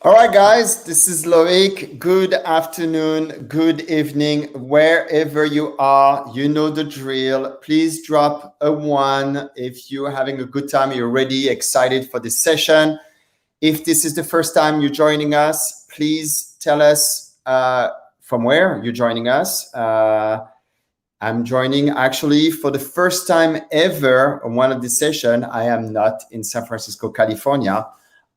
All right, guys, this is Loic. Good afternoon, good evening, wherever you are. You know the drill. Please drop a one if you're having a good time, you're ready, excited for this session. If this is the first time you're joining us, please tell us from where you're joining us. I'm joining actually for the first time ever on one of the sessions. I am not in San Francisco, California.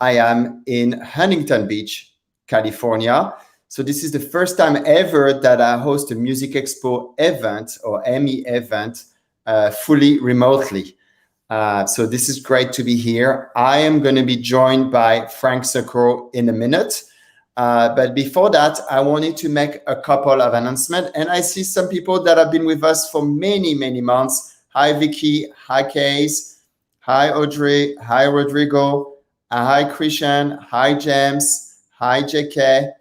I am in Huntington Beach, California. So this is the first time ever that I host a Music Expo event or Emmy event fully remotely. So this is great to be here. I am going to be joined by Frank Socorro in a minute. But before that, I wanted to make a couple of announcements. And I see some people that have been with us for many, many months. Hi, Vicky. Hi, Case. Hi, Audrey. Hi, Rodrigo. Hi, Christian. Hi, James. Hi, JK.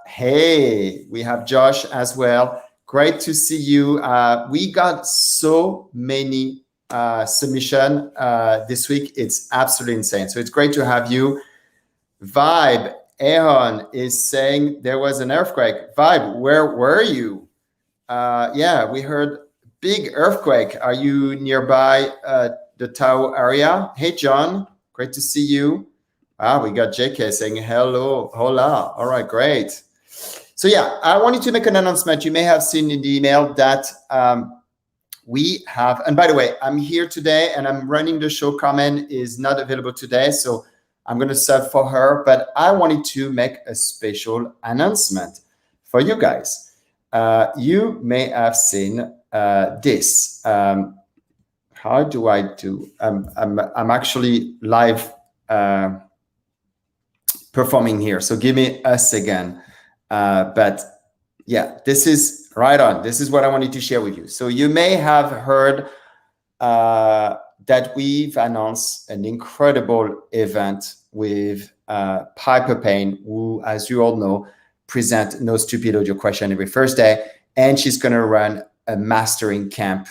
Hey, we have Josh as well. Great to see you. We got so many submissions this week. It's absolutely insane. So it's great to have you. Vibe, Aaron is saying there was an earthquake. Vibe, where were you? Yeah, we heard big earthquake. Are you nearby the Tao area? Hey, John. Great to see you. We got JK saying hello, hola. All right, great. So yeah, I wanted to make an announcement. You may have seen in the email that we have, and by the way, I'm here today and I'm running the show. Carmen is not available today, so I'm going to sub for her, but I wanted to make a special announcement for you guys. You may have seen this. How do I do? I'm actually live performing here, so give me a second. But yeah, this is right on. This is what I wanted to share with you. So you may have heard that we've announced an incredible event with Piper Payne, who, as you all know, present No Stupid Audio Question every Thursday, and she's going to run a mastering camp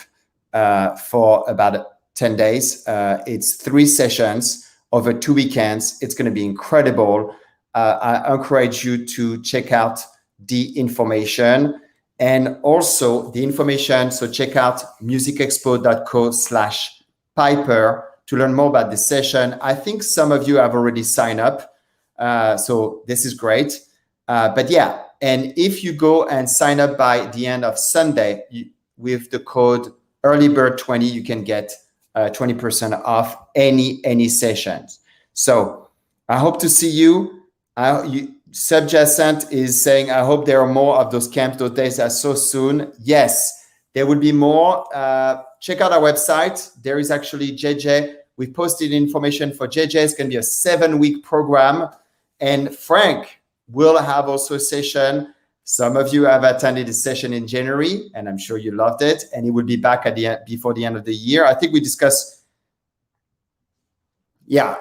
for about 10 days. It's 3 sessions over 2 weekends. It's going to be incredible. I encourage you to check out the information and also the information. So check out musicexpo.co/Piper to learn more about this session. I think some of you have already signed up. So this is great. But yeah, and if you go and sign up by the end of Sunday with the code EARLYBIRD20, you can get 20% off any sessions. So I hope to see you. Subjacent is saying, I hope there are more of those camps. Those days are so soon. Yes, there will be more. Check out our website. There is actually JJ. We posted information for JJ. It's going to be a 7-week program. And Frank will have also a session. Some of you have attended a session in January, and I'm sure you loved it. And he will be back at the end, before the end of the year. I think we discussed. Yeah,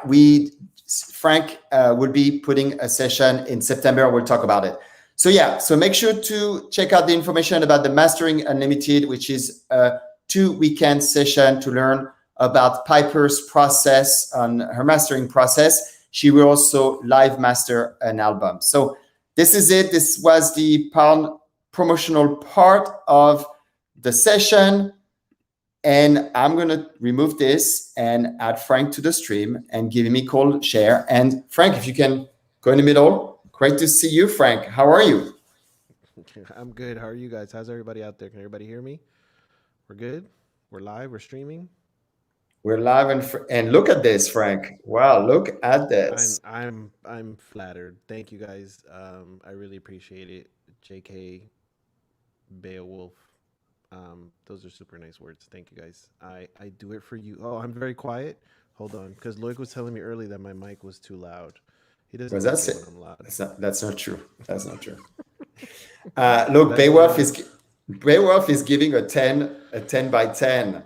Frank will be putting a session in September. We'll talk about it. So yeah, so make sure to check out the information about the Mastering Unlimited, which is a 2-weekend session to learn about Piper's process on her mastering process. She will also live master an album. So this is it. This was the promotional part of the session. And I'm going to remove this and add Frank to the stream and give him a call, share. And Frank, if you can go in the middle. Great to see you, Frank. How are you? I'm good. How are you guys? How's everybody out there? Can everybody hear me? We're good? We're live? We're streaming? We're live and look at this, Frank. Wow, look at this. I'm flattered. Thank you guys. I really appreciate it. JK, Beowulf. Those are super nice words. Thank you guys. I do it for you. Oh, I'm very quiet. Hold on, because Loic was telling me early that my mic was too loud. He doesn't like it when I'm loud. That's not true. That's not true. Look, Beowulf is giving a 10 by 10.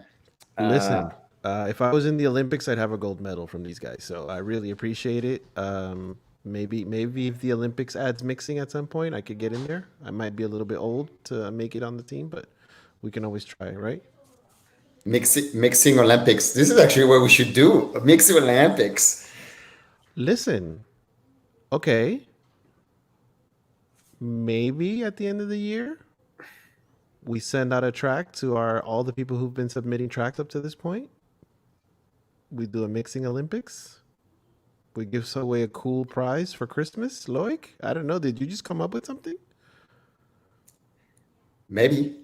Listen, if I was in the Olympics, I'd have a gold medal from these guys. So I really appreciate it. Maybe if the Olympics adds mixing at some point, I could get in there. I might be a little bit old to make it on the team, but we can always try, right? Mixing Olympics. This is actually what we should do. Mixing Olympics. Listen, Okay, maybe at the end of the year we send out a track to our all the people who've been submitting tracks up to this point. We do a mixing Olympics. We give away a cool prize for Christmas. Loic, I don't know. Did you just come up with something? Maybe.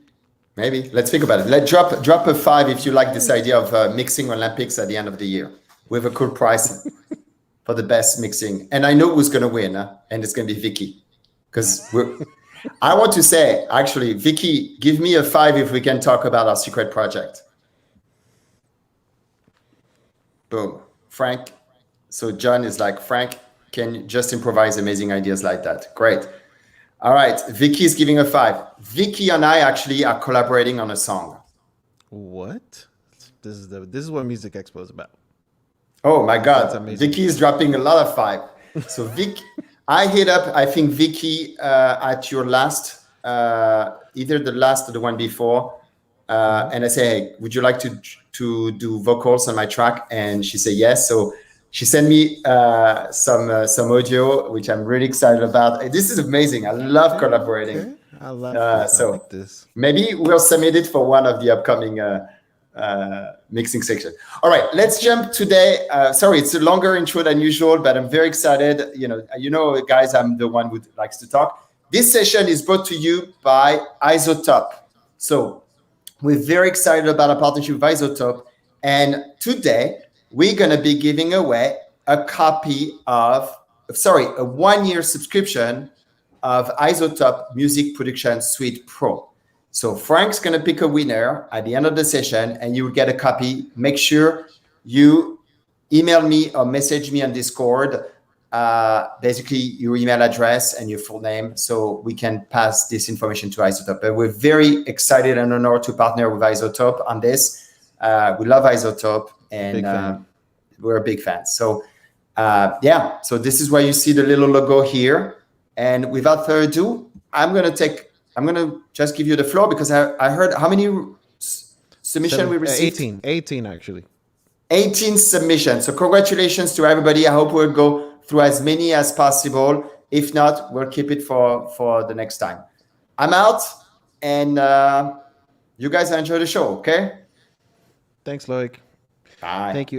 Maybe. Let's think about it. Let's drop a 5 if you like this idea of mixing Olympics at the end of the year with a cool prize for the best mixing. And I know who's going to win, and it's going to be Vicky. Because I want to say, actually, Vicky, give me a 5 if we can talk about our secret project. Boom. Frank. So John is like, Frank, can you just improvise amazing ideas like that? Great. All right. Vicky is giving a 5. Vicky and I actually are collaborating on a song. What? This is what Music Expo is about. Oh my God. Vicky is dropping a lot of 5. So Vicky, I hit up, I think Vicky at your last, either the last or the one before. And I say, hey, would you like to do vocals on my track? And she said yes. So she sent me some audio, which I'm really excited about. This is amazing. I love collaborating. Okay. I love so like this. Maybe we'll submit it for one of the upcoming mixing section. All right, let's jump today. Sorry, it's a longer intro than usual, but I'm very excited. You know, guys, I'm the one who likes to talk. This session is brought to you by Isotope. So we're very excited about our partnership with Isotope. And today we're going to be giving away a one-year subscription of Isotope Music Production Suite Pro. So Frank's going to pick a winner at the end of the session, and you will get a copy. Make sure you email me or message me on Discord, basically your email address and your full name, so we can pass this information to Isotope. But we're very excited and honored to partner with Isotope on this. We love Isotope, and we're a big fan. So so this is why you see the little logo here. And without further ado, I'm going to just give you the floor, because I heard how many submissions we received? 18 actually. 18 submissions. So congratulations to everybody. I hope we'll go through as many as possible. If not, we'll keep it for the next time. I'm out, and you guys enjoy the show, okay? Thanks, Loic. Bye. Thank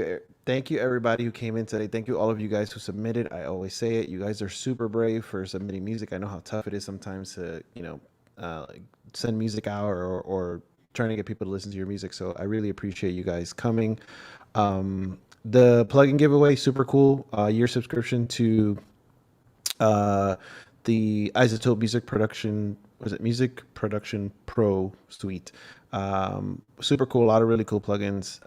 you, everybody who came in today. Thank you, all of you guys who submitted. I always say it. You guys are super brave for submitting music. I know how tough it is sometimes to, send music out or trying to get people to listen to your music. So I really appreciate you guys coming. The plugin giveaway, super cool. Year subscription to the Isotope Music Production. Was it Music Production Pro Suite? Super cool. A lot of really cool plugins.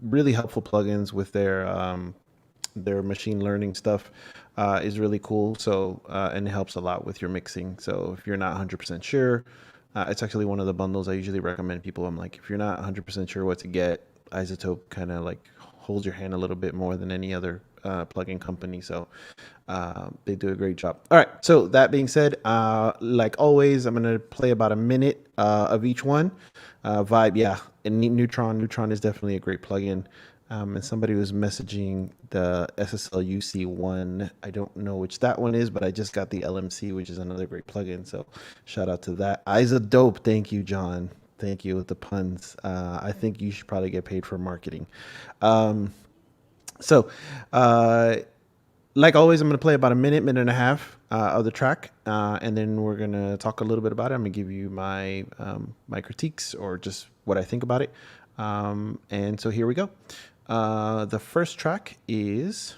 Really helpful plugins with their machine learning stuff is really cool. So and it helps a lot with your mixing. So if you're not 100% sure, it's actually one of the bundles I usually recommend people. I'm like, if you're not 100% sure what to get, Isotope kind of like holds your hand a little bit more than any other plugin company. So they do a great job. All right. So that being said, like always, I'm going to play about a minute of each one. Vibe, yeah. And Neutron is definitely a great plugin. And somebody was messaging the SSL UC one. I don't know which that one is, but I just got the LMC, which is another great plugin. So shout out to that. Isotope. Thank you, John. Thank you with the puns. I think you should probably get paid for marketing. Like always, I'm going to play about a minute and a half of the track, and then we're going to talk a little bit about it. I'm going to give you my my critiques or just what I think about it. And so here we go. The first track is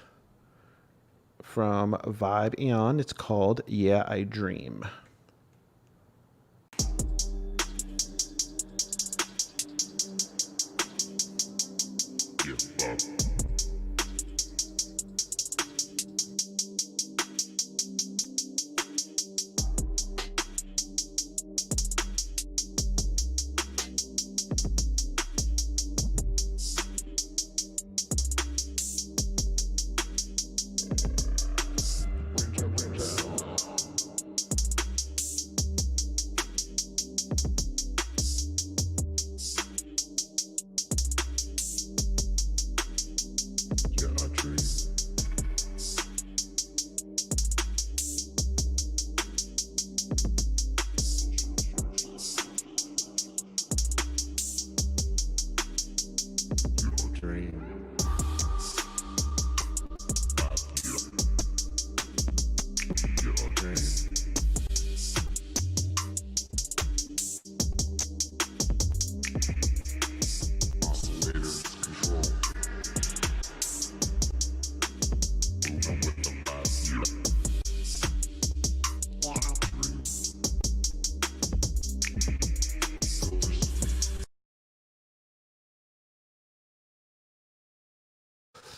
from Vibe Eon. It's called Yeah, I Dream.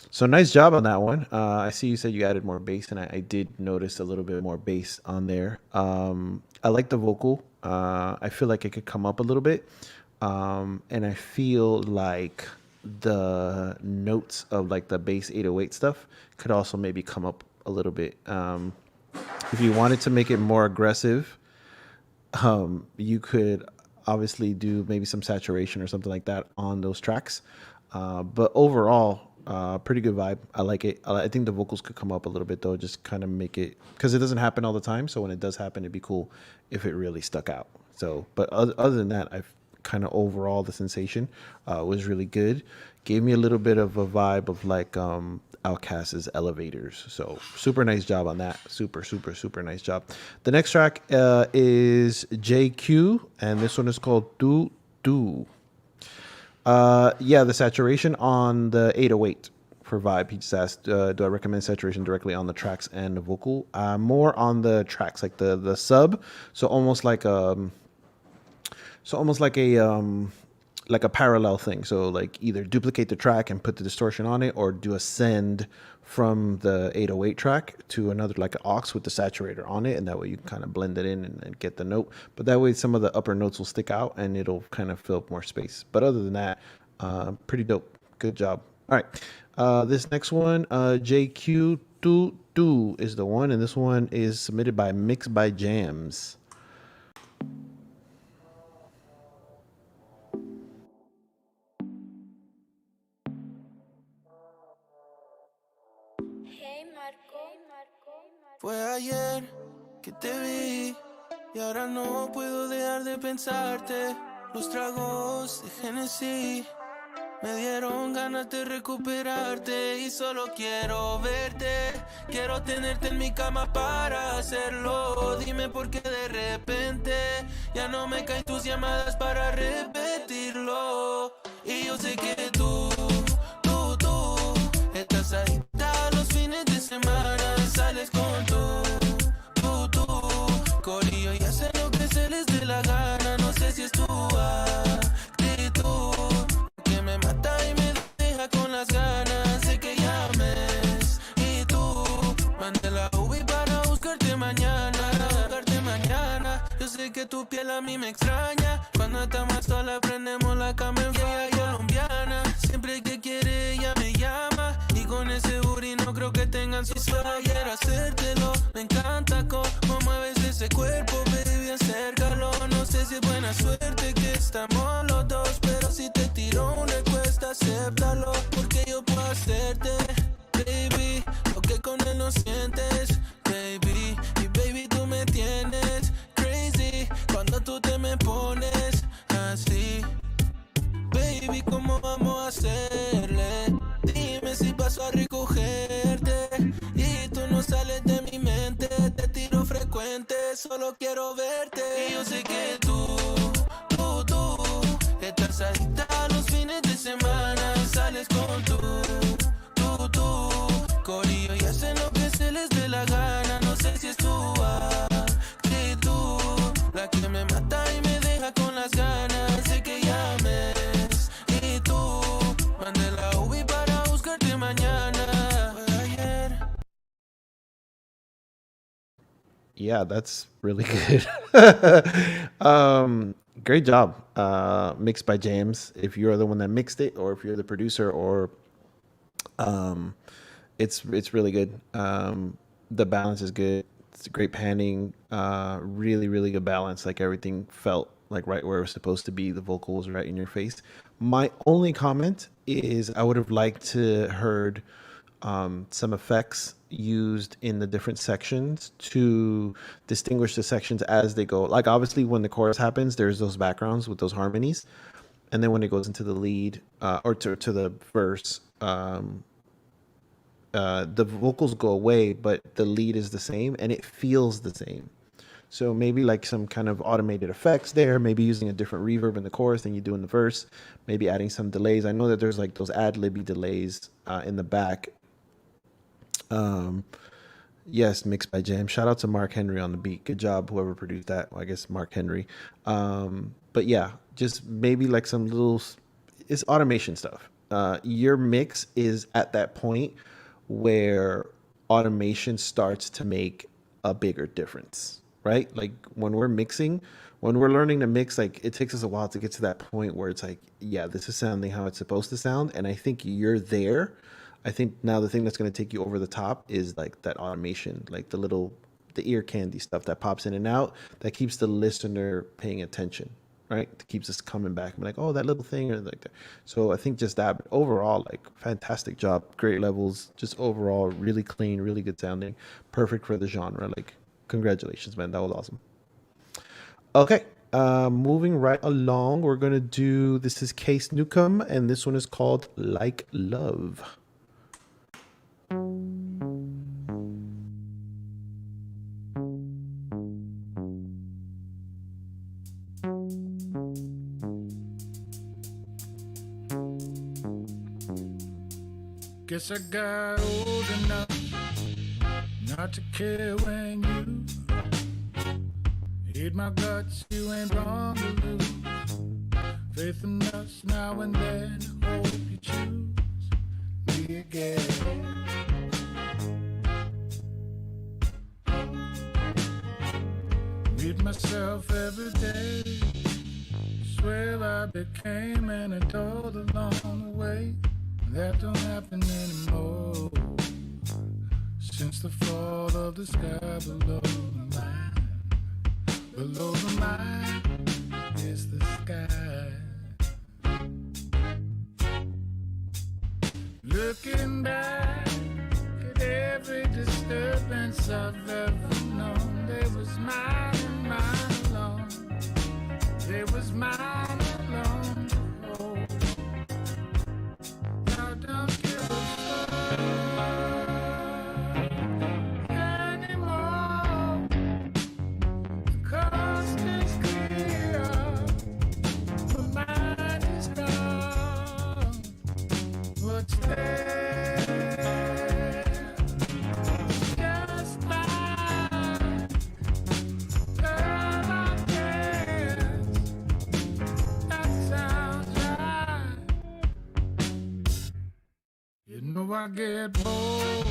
So nice job on that one. I see you said you added more bass, and I did notice a little bit more bass on there. I like the vocal. I feel like it could come up a little bit, and I feel like the notes of like the bass 808 stuff could also maybe come up a little bit. If you wanted to make it more aggressive, you could obviously do maybe some saturation or something like that on those tracks. But overall, pretty good vibe. I like it. I think the vocals could come up a little bit though, just kind of make it, because it doesn't happen all the time. So when it does happen, it'd be cool if it really stuck out. So, but other than that, I've kind of overall the sensation was really good. Gave me a little bit of a vibe of like Outkast's Elevators. So super nice job on that. Super nice job. The next track is JQ, and this one is called Do Do. Yeah, the saturation on the 808 for vibe. He just asked, do I recommend saturation directly on the tracks and the vocal? More on the tracks, like the sub. So almost like like a parallel thing. So like either duplicate the track and put the distortion on it, or do a send from the 808 track to another, like an aux with the saturator on it, and that way you can kind of blend it in and get the note. But that way some of the upper notes will stick out and it'll kind of fill up more space. But other than that, pretty dope. Good job. All right. This next one, JQ Do is the one, and this one is submitted by Mixed by Jams. Fue ayer que te vi y ahora no puedo dejar de pensarte. Los tragos de Genesis me dieron ganas de recuperarte y solo quiero verte. Quiero tenerte en mi cama para hacerlo. Dime por qué de repente ya no me caen tus llamadas para repetirlo. Y yo sé que tú estás ahí los fines de semana. Sales con tú Corillo y hacen lo que se les dé la gana. No sé si es tu actitud que me mata y me deja con las ganas de que llames. Y tú mandé la Ubi para buscarte mañana. Yo sé que tu piel a mí me extraña. Cuando estamos solas prendemos la cama en fría colombiana. Siempre que quiere ella me llama. Y con ese booty no creo que tengan su solo quiero hacértelo. Me encanta cómo mueves ese cuerpo, baby, acércalo. No sé si es buena suerte que estamos los dos, pero si te tiro una encuesta, acéptalo. Porque yo puedo hacerte, baby, lo que con él no sientes, baby. Y baby, tú me tienes crazy cuando tú te me pones así. Baby, ¿cómo vamos a hacerle? Dime si paso a recogerte y tú no sales de mi mente. Te tiro frecuente, solo quiero verte. Y yo sé que tú estás adicta los fines de semana. Sales con tú Corillo y hacen lo que se les dé la gana. No sé si es tu actitud la que me mata y me deja con las ganas de que llames. Y tú mandé la Ubi para buscarte mañana. Ayer. Yeah, that's really good. Great job. Mixed by James. If you're the one that mixed it, or if you're the producer, or it's really good. The balance is good. It's a great panning. Really good balance. Like everything felt like right where it was supposed to be. The vocal was right in your face. My only comment is I would have liked to heard some effects used in the different sections to distinguish the sections as they go. Like obviously when the chorus happens, there's those backgrounds with those harmonies. And then when it goes into the lead or to the verse, the vocals go away, but the lead is the same and it feels the same. So maybe like some kind of automated effects there, maybe using a different reverb in the chorus than you do in the verse, maybe adding some delays. I know that there's like those ad-libby delays in the back. Yes, mixed by Jam. Shout out to Mark Henry on the beat. Good job, whoever produced that. Well, I guess Mark Henry. But yeah, just maybe like some little, it's automation stuff. your mix is at that point where automation starts to make a bigger difference, right? Like when we're mixing, when we're learning to mix, like it takes us a while to get to that point where it's like, yeah, this is sounding how it's supposed to sound. And I think you're there. I think now the thing that's going to take you over the top is like that automation, like the ear candy stuff that pops in and out that keeps the listener paying attention, right? It keeps us coming back and be like, oh, that little thing or like that. So I think just that, but overall, like fantastic job, great levels, just overall really clean, really good sounding, perfect for the genre. Like congratulations, man, that was awesome. Okay, moving right along, we're gonna do, this is Case Newcomb, and this one is called Like Love. Guess I got old enough not to care when you eat my guts, you ain't wrong to lose. Faith in us now and then, hope you choose me again. Meet myself every day, swear I became an adult along the way. That don't happen anymore since the fall of the sky below the line. Below the line is the sky. Looking back at every disturbance I've ever known, they was mine and mine alone. They was mine alone to hold. Don't give a fuck anymore. The coast is clear, my mind is gone. What's there? Just mine. Girl, I dance. That sounds right. You know I get bold.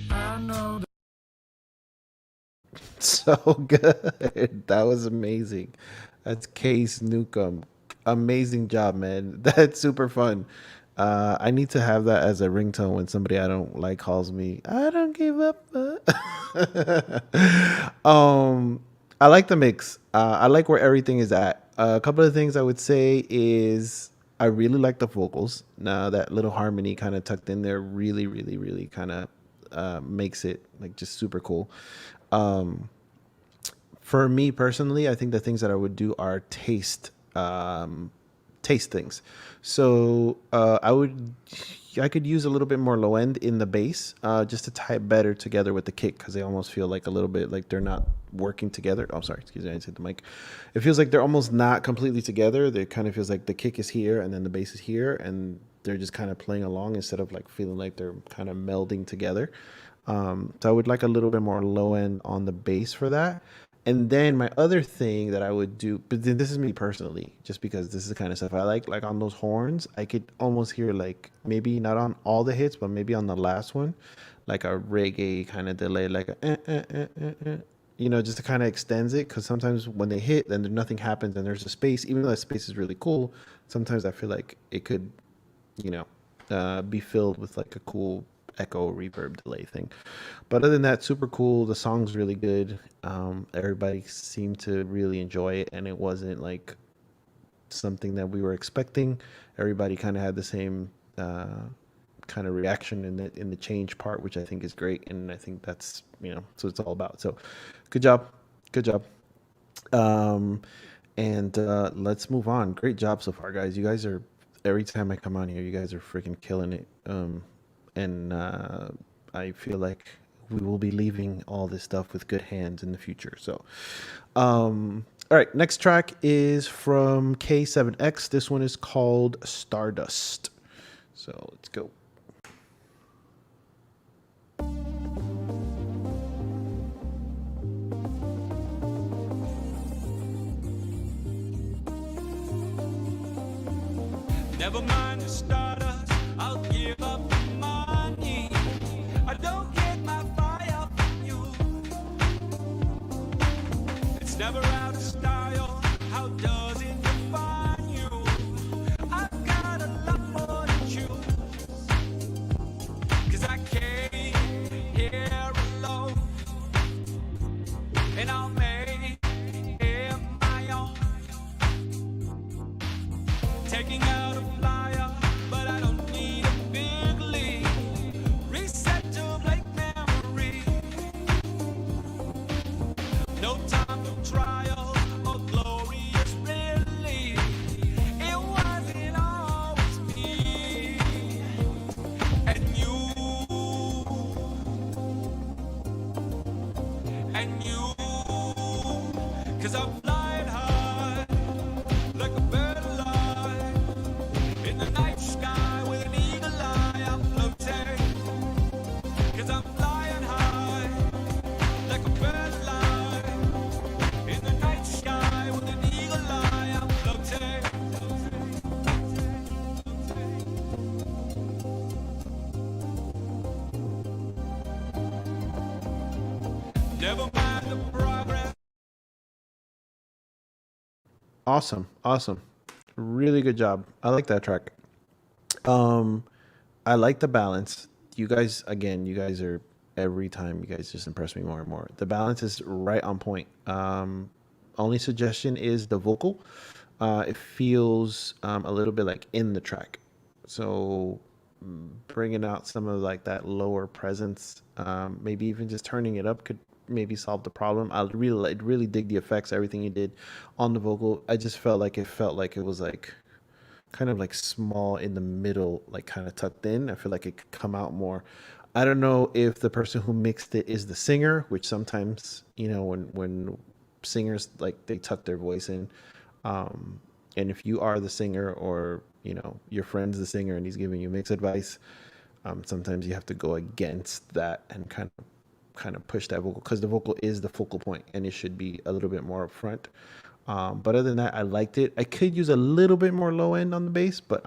I know that. So good. That was amazing. That's Case Newcomb. Amazing job, man. That's super fun. I need to have that as a ringtone when somebody I don't like calls me. I don't give up. I like the mix. I like where everything is at. A couple of things I would say is I really like the vocals. Now that little harmony kind of tucked in there really, really, really kind of makes it like just super cool. For me personally, I think the things that I would do are taste things. So I could use a little bit more low end in the bass, just to tie it better together with the kick, because they almost feel like a little bit like they're not working together. Oh, sorry, excuse me, I just hit the mic. It feels like they're almost not completely together. It kind of feels like the kick is here and then the bass is here, and they're just kind of playing along instead of like feeling like they're kind of melding together. So I would like a little bit more low end on the bass for that. And then my other thing that I would do, but then this is me personally, just because this is the kind of stuff I like on those horns, I could almost hear like, maybe not on all the hits, but maybe on the last one, like a reggae kind of delay, like a, just to kind of extends it. Because sometimes when they hit, then nothing happens and there's a space, even though that space is really cool, sometimes I feel like it could, be filled with like a cool echo reverb delay thing. But other than that, super cool. The song's really good. Everybody seemed to really enjoy it, and it wasn't like something that we were expecting. Everybody kind of had the same kind of reaction in the change part, which I think is great, and I think that's so it's all about. So good job. And let's move on. Great job so far, guys. You guys are, every time I come on here, you guys are freaking killing it. And I feel like we will be leaving all this stuff with good hands in the future. So, all right, next track is from K7X. This one is called Stardust. So let's go. Never mind the stardust, I'll give up the money. I don't get my fire from you. It's never out of style, how does it define you? I've got a lot more to choose, 'cause I came here alone, and I'll make it my own. Taking out a flyer, but I don't need a big league. Reset to blank memory. No time for trial or glorious relief. It wasn't always me and you, and you. 'Cause I'm flying high like a bird alive in the night sky with an eagle eye. I'm floating, 'cause I'm flying high like a bird alive in the night sky with an eagle eye. I'm floating. Never mind the progress. Awesome, awesome, really good job. I like that track. I like the balance. You guys, again, you guys are every time. You guys just impress me more and more. The balance is right on point. Only suggestion is the vocal. It feels a little bit like in the track, so bringing out some of like that lower presence, maybe even just turning it up could maybe solve the problem. I really dig the effects, everything you did on the vocal. I just felt like it was like kind of like small in the middle, like kind of tucked in. I feel like it could come out more. I don't know if the person who mixed it is the singer, which sometimes, you know, when singers like they tuck their voice in, and if you are the singer, or you know your friend's the singer and he's giving you mix advice, sometimes you have to go against that and kind of push that vocal, because the vocal is the focal point and it should be a little bit more up front. But other than that, I liked it. I could use a little bit more low end on the bass, but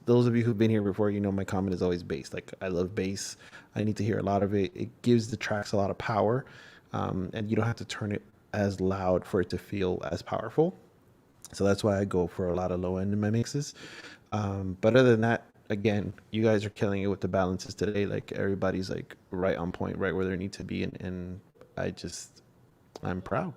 those of you who've been here before, you know my comment is always bass. Like, I love bass. I need to hear a lot of it. It gives the tracks a lot of power, and you don't have to turn it as loud for it to feel as powerful. So that's why I go for a lot of low end in my mixes. But other than that, again, you guys are killing it with the balances today. Like, everybody's like right on point, right where they need to be, and I'm proud.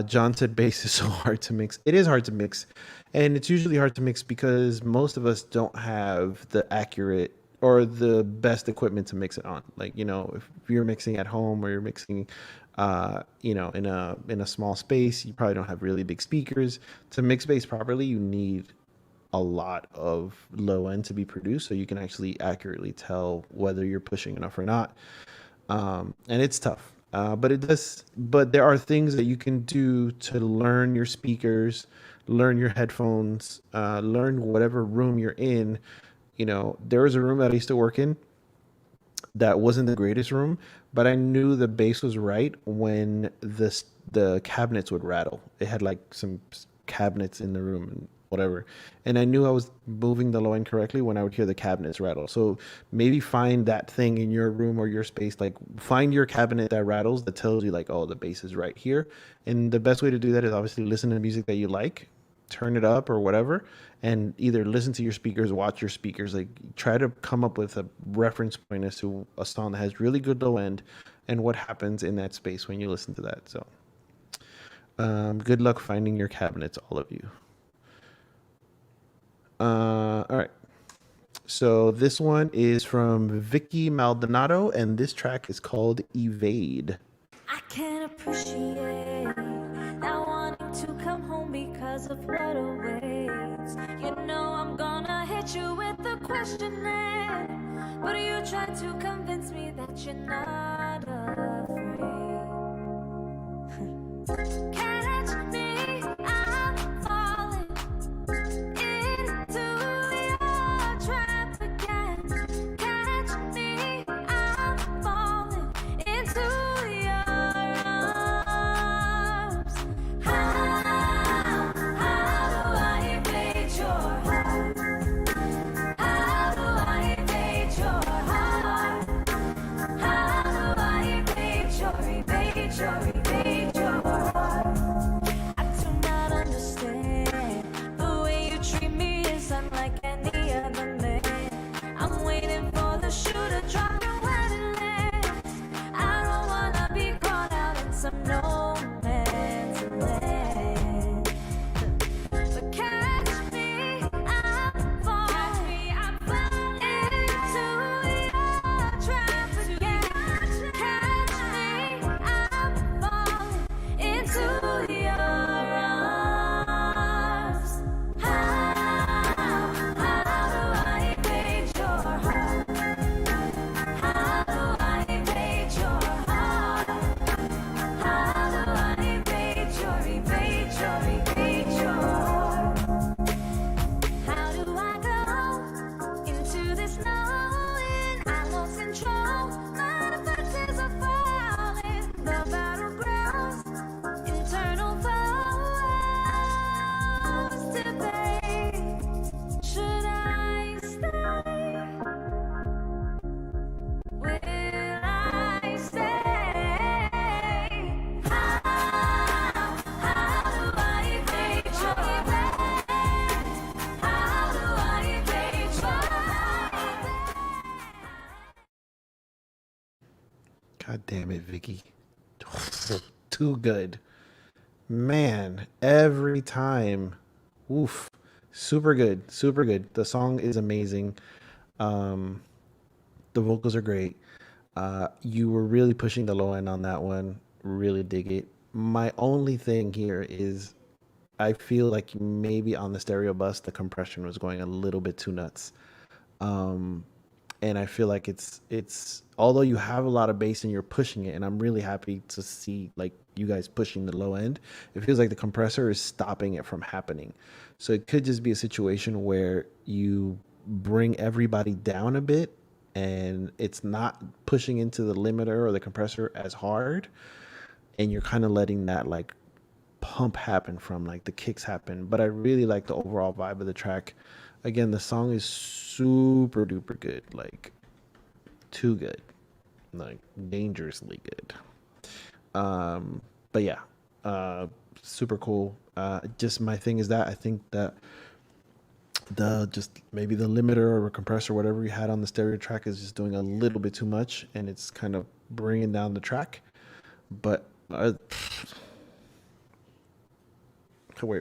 John said bass is so hard to mix. It is hard to mix, and it's usually hard to mix because most of us don't have the accurate or the best equipment to mix it on. Like, you know, if you're mixing at home or you're mixing, you know, in a small space, you probably don't have really big speakers. To mix bass properly, you need a lot of low end to be produced, so you can actually accurately tell whether you're pushing enough or not. And it's tough. But there are things that you can do to learn your speakers, learn your headphones, learn whatever room you're in. You know, there was a room that I used to work in that wasn't the greatest room, but I knew the bass was right when the cabinets would rattle. It had like some cabinets in the room and whatever, and I knew I was moving the low end correctly when I would hear the cabinets rattle. So maybe find that thing in your room or your space, like find your cabinet that rattles, that tells you like, oh, the bass is right here. And the best way to do that is obviously listen to music that you like, turn it up or whatever, and either listen to your speakers, watch your speakers, like try to come up with a reference point as to a song that has really good low end and what happens in that space when you listen to that. So good luck finding your cabinets, all of you. All right, so this one is from Vicky Maldonado, and this track is called Evade. I can't appreciate not wanting to come home because of what awaits. You know I'm gonna hit you with the questioning, but you try to convince me that you're not afraid. Catch me, I'm falling into your trap again. Catch me, I'm falling into your arms. How do I evade? God damn it, Vicky. Too good. Man, every time. Oof. Super good. Super good. The song is amazing. Um, the vocals are great. You were really pushing the low end on that one. Really dig it. My only thing here is I feel like maybe on the stereo bus the compression was going a little bit too nuts. Um, and I feel like it's although you have a lot of bass and you're pushing it, and I'm really happy to see like you guys pushing the low end. It feels like the compressor is stopping it from happening. So it could just be a situation where you bring everybody down a bit and it's not pushing into the limiter or the compressor as hard, and you're kind of letting that like pump happen from like the kicks happen. But I really like the overall vibe of the track. Again, the song is super duper good, like too good, like dangerously good. But yeah, super cool. Just my thing is that I think that the just maybe the limiter or compressor, whatever you had on the stereo track, is just doing a little bit too much, and it's kind of bringing down the track. But wait,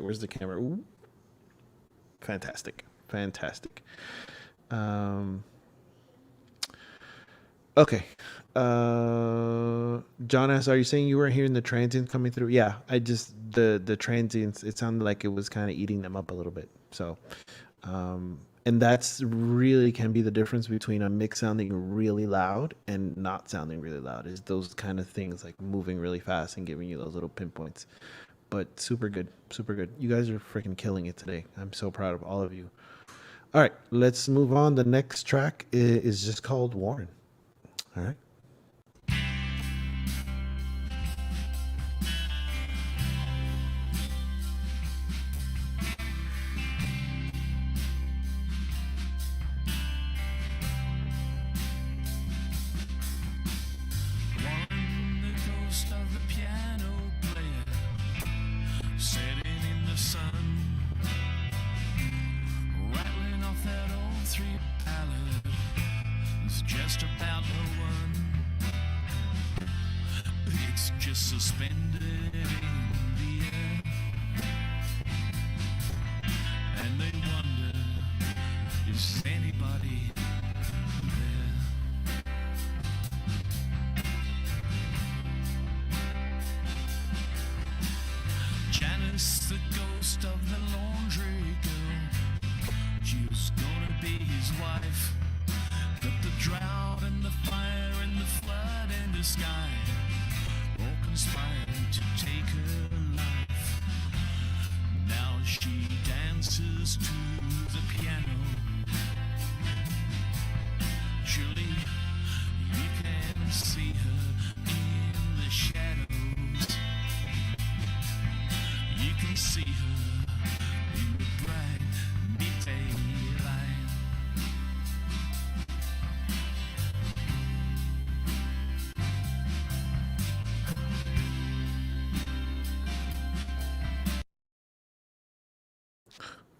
where's the camera? Ooh. Fantastic. Okay. John asks, are you saying you weren't hearing the transients coming through? Yeah, I just the transients, it sounded like it was kind of eating them up a little bit. So and that's really can be the difference between a mix sounding really loud and not sounding really loud, is those kind of things like moving really fast and giving you those little pinpoints. But super good. You guys are freaking killing it today. I'm so proud of all of you. All right, let's move on. The next track is just called Warren. All right.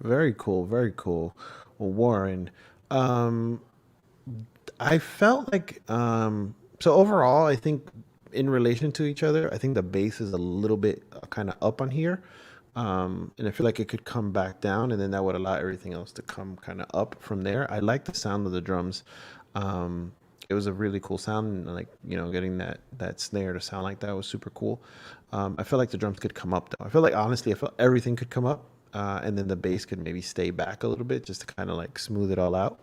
Very cool. Well, Warren, um, I felt like so overall, I think in relation to each other, I think the bass is a little bit kind of up on here, and I feel like it could come back down, and then that would allow everything else to come kind of up from there. I like the sound of the drums. It was a really cool sound, and like getting that snare to sound like that was super cool. I feel like the drums could come up though. I felt everything could come up, and then the bass could maybe stay back a little bit just to kind of like smooth it all out.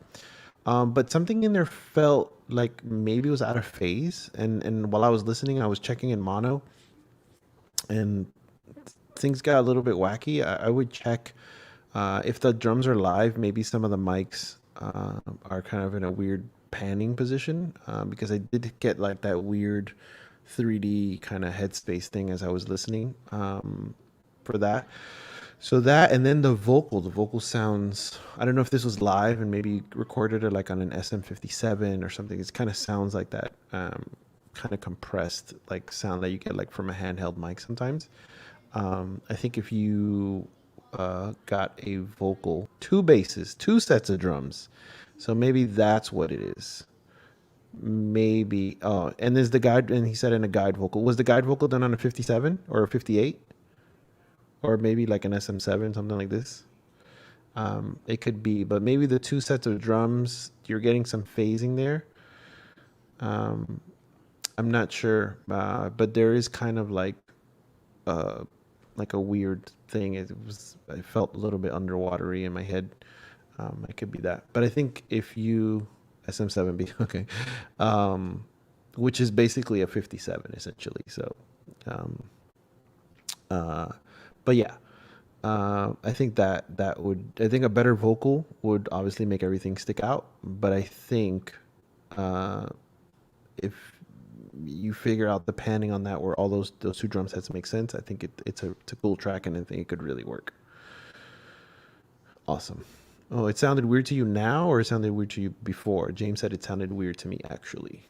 But something in there felt like maybe it was out of phase, and while I was listening, I was checking in mono, and things got a little bit wacky. I would check if the drums are live, maybe some of the mics are kind of in a weird panning position, because I did get like that weird 3D kind of headspace thing as I was listening for that. So that, and then the vocal sounds, I don't know if this was live and maybe recorded it like on an SM57 or something. It kind of sounds like that kind of compressed like sound that you get like from a handheld mic sometimes. I think if you got a vocal, two basses, two sets of drums, so maybe that's what it is. maybe. Oh, and there's the guide, and he said in a guide vocal. Was the guide vocal done on a 57 or a 58, or maybe like an SM7, something like this? It could be, but maybe the two sets of drums, you're getting some phasing there. Um, I'm not sure, but there is kind of uh, like a weird thing. I felt a little bit underwatery in my head. It could be that, but I think if you SM7B, okay, um, which is basically a 57 essentially. So, um, uh, but yeah, I think I think a better vocal would obviously make everything stick out. But I think uh, if you figure out the panning on that, where all those two drum sets make sense, I think it's a cool track, and I think it could really work. Awesome. Oh, it sounded weird to you now, or it sounded weird to you before? James said it sounded weird to me, actually.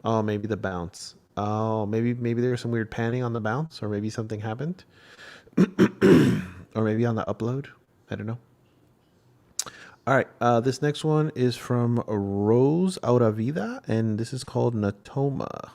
Oh, maybe the bounce. Oh, maybe there's some weird panning on the bounce, or maybe something happened, or maybe on the upload. I don't know. All right, this next one is from Rose Aura Vida, and this is called Natoma.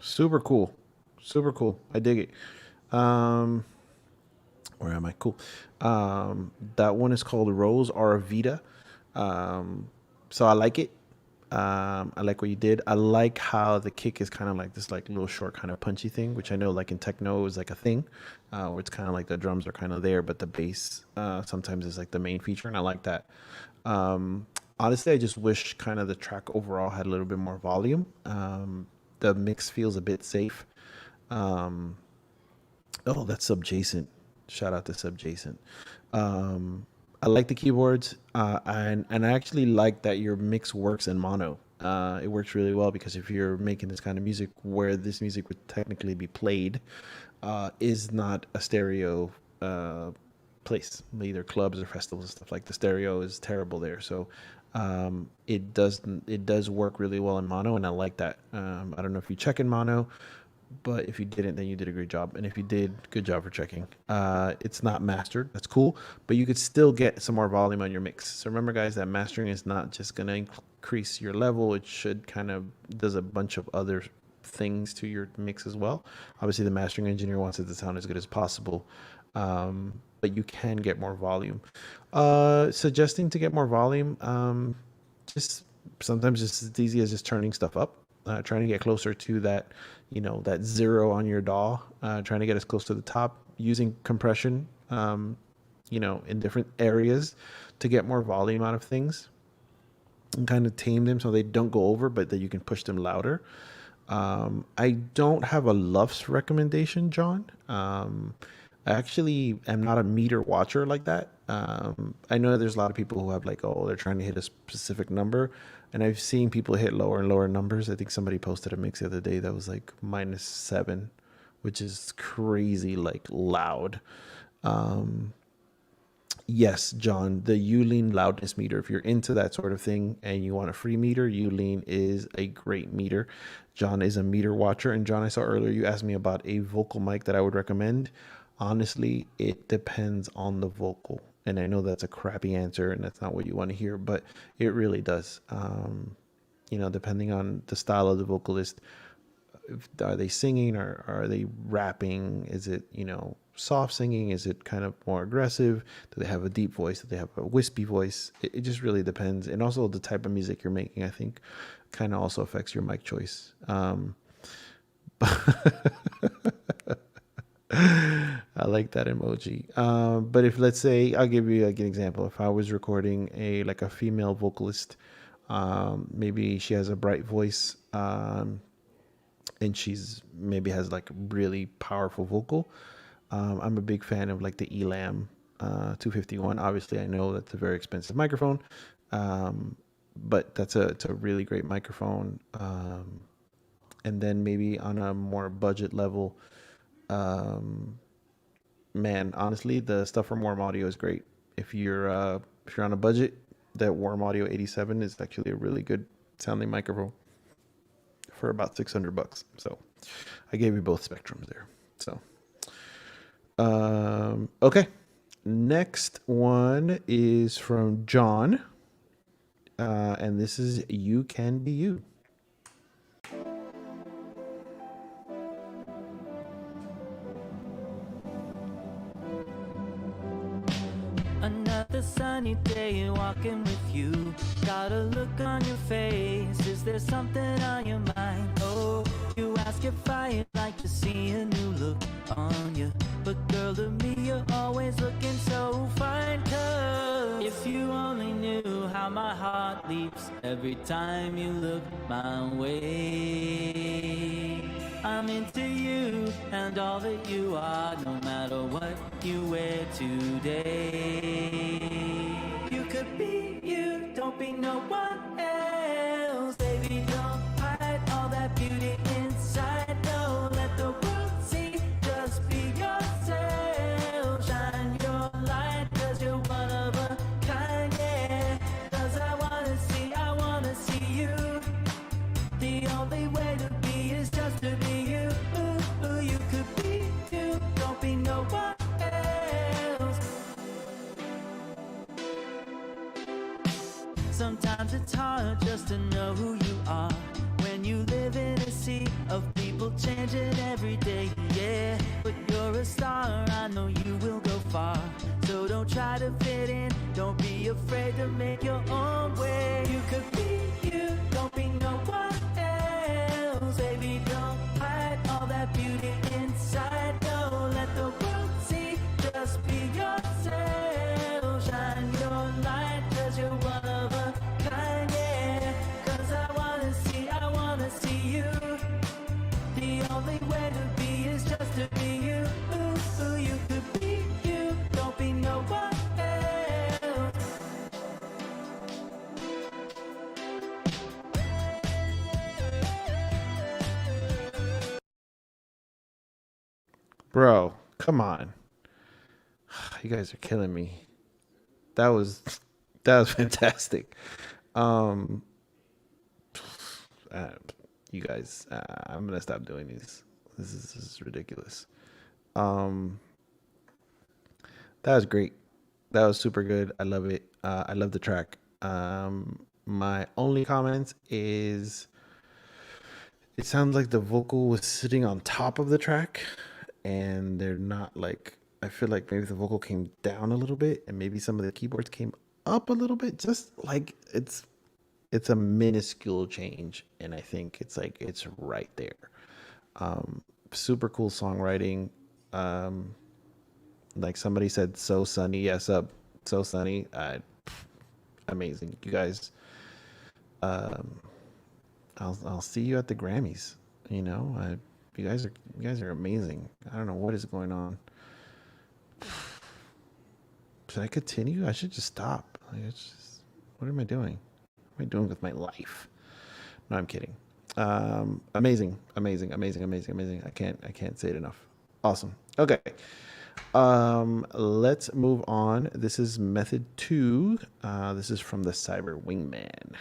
Super cool. Super cool. I dig it. Um, where am I? Cool. That one is called Rose Aravita. So I like it. I like what you did. I like how the kick is kind of like this, like little short, kind of punchy thing, which I know, like in techno, is like a thing, where it's kind of like the drums are kind of there, but the bass sometimes is like the main feature, and I like that. Honestly, I just wish kind of the track overall had a little bit more volume. The mix feels a bit safe. Um, oh, that's subjacent. Shout out to subjacent. I like the keyboards, and I actually like that your mix works in mono. It works really well because if you're making this kind of music where this music would technically be played, is not a stereo place, either clubs or festivals and stuff, like the stereo is terrible there. So it does work really well in mono, and I like that. I don't know if you check in mono, but if you didn't, then you did a great job. And if you did, good job for checking. It's not mastered. That's cool. But you could still get some more volume on your mix. So remember, guys, that mastering is not just going to increase your level. It should kind of does a bunch of other things to your mix as well. Obviously, the mastering engineer wants it to sound as good as possible. But you can get more volume. Suggesting to get more volume, just sometimes it's as easy as just turning stuff up. trying to get closer to that, that zero on your DAW, trying to get as close to the top using compression, in different areas to get more volume out of things and kind of tame them so they don't go over, but that you can push them louder. I don't have a LUFS recommendation, John. I actually am not a meter watcher like that. I know there's a lot of people who have like, oh, they're trying to hit a specific number. And I've seen people hit lower and lower numbers. I think somebody posted a mix the other day that was like -7, which is crazy, like loud. Yes, John, the Ulean loudness meter. If you're into that sort of thing and you want a free meter, Ulean is a great meter. John is a meter watcher. And John, I saw earlier you asked me about a vocal mic that I would recommend. Honestly, it depends on the vocal. And I know that's a crappy answer and that's not what you want to hear, but it really does. Depending on the style of the vocalist, are they singing or are they rapping? Is it, soft singing? Is it kind of more aggressive? Do they have a deep voice? Do they have a wispy voice? It just really depends. And also the type of music you're making, I think, kind of also affects your mic choice. I like that emoji. But if, let's say, I'll give you like an example. If I was recording a female vocalist, maybe she has a bright voice, and she's maybe has like really powerful vocal. I'm a big fan of like the Elam 251. Obviously, I know that's a very expensive microphone, but it's a really great microphone. And then maybe on a more budget level, man, honestly, the stuff from Warm Audio is great. If you're on a budget, that Warm Audio 87 is actually a really good sounding microphone for about $600. So I gave you both spectrums there. So, okay. Next one is from John. And this is You Can Be You. Another sunny day walking with you. Got a look on your face. Is there something on your mind? Oh, you ask if I'd like to see a new look on you. But girl, to me you're always looking so fine. 'Cause if you only knew how my heart leaps every time you look my way. I'm into you and all that you are, no matter what you wear today. You could be you, don't be no one else. Baby, don't hide all that beauty inside. Don't let the world see, just be yourself. Shine your light, 'cause you're one of a kind, yeah. 'Cause I wanna see you. The only way to be is just to be you. Ooh, you could be you, don't be no one else. Sometimes it's hard just to know who you are when you live in a sea of people changing every day, yeah. But you're a star, I know you will go far. So don't try to fit in, don't be afraid to make your own way. You could be you, don't be no one else. Baby, don't hide all that beauty inside. Don't let the world see, just be yourself. Shine your light, 'cause you're one of a kind, yeah. 'Cause I wanna see you. The only way to be is just to be you. Ooh, you could be you, don't be no one else. Bro, come on. You guys are killing me. That was fantastic. You guys, I'm gonna stop doing these. This is ridiculous. That was great. That was super good. I love it. I love the track. My only comments is it sounds like the vocal was sitting on top of the track, and they're not like. I feel like maybe the vocal came down a little bit, and maybe some of the keyboards came up a little bit. Just like it's it's a minuscule change, and I think it's like it's right there. Super cool songwriting. Like somebody said, so sunny. Yes, up, so sunny. Amazing, you guys. I'll see you at the Grammys. You know, you guys are amazing. I don't know what is going on. Should I continue? I should just stop. Like, it's just, what am I doing? What am I doing with my life? No, I'm kidding. Amazing. I can't say it enough. Awesome. Okay. Let's move on. This is method 2. This is from the Cyber Wingman.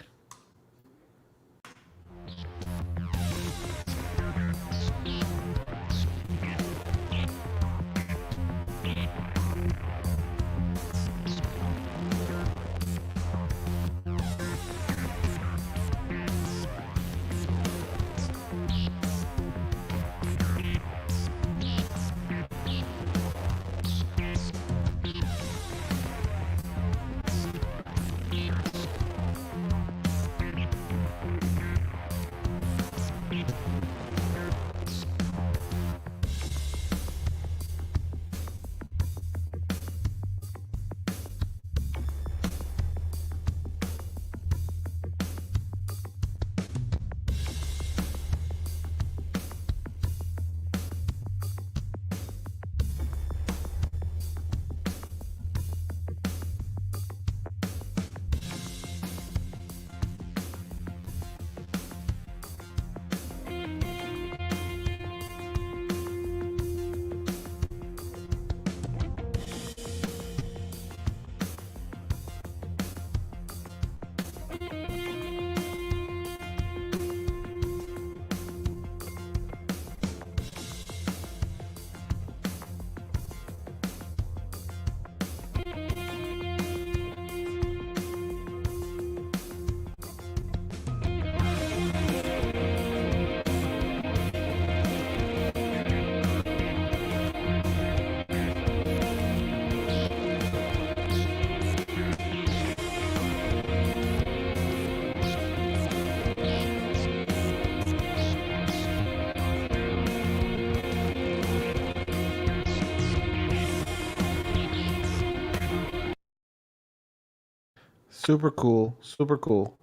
Super cool. Super cool.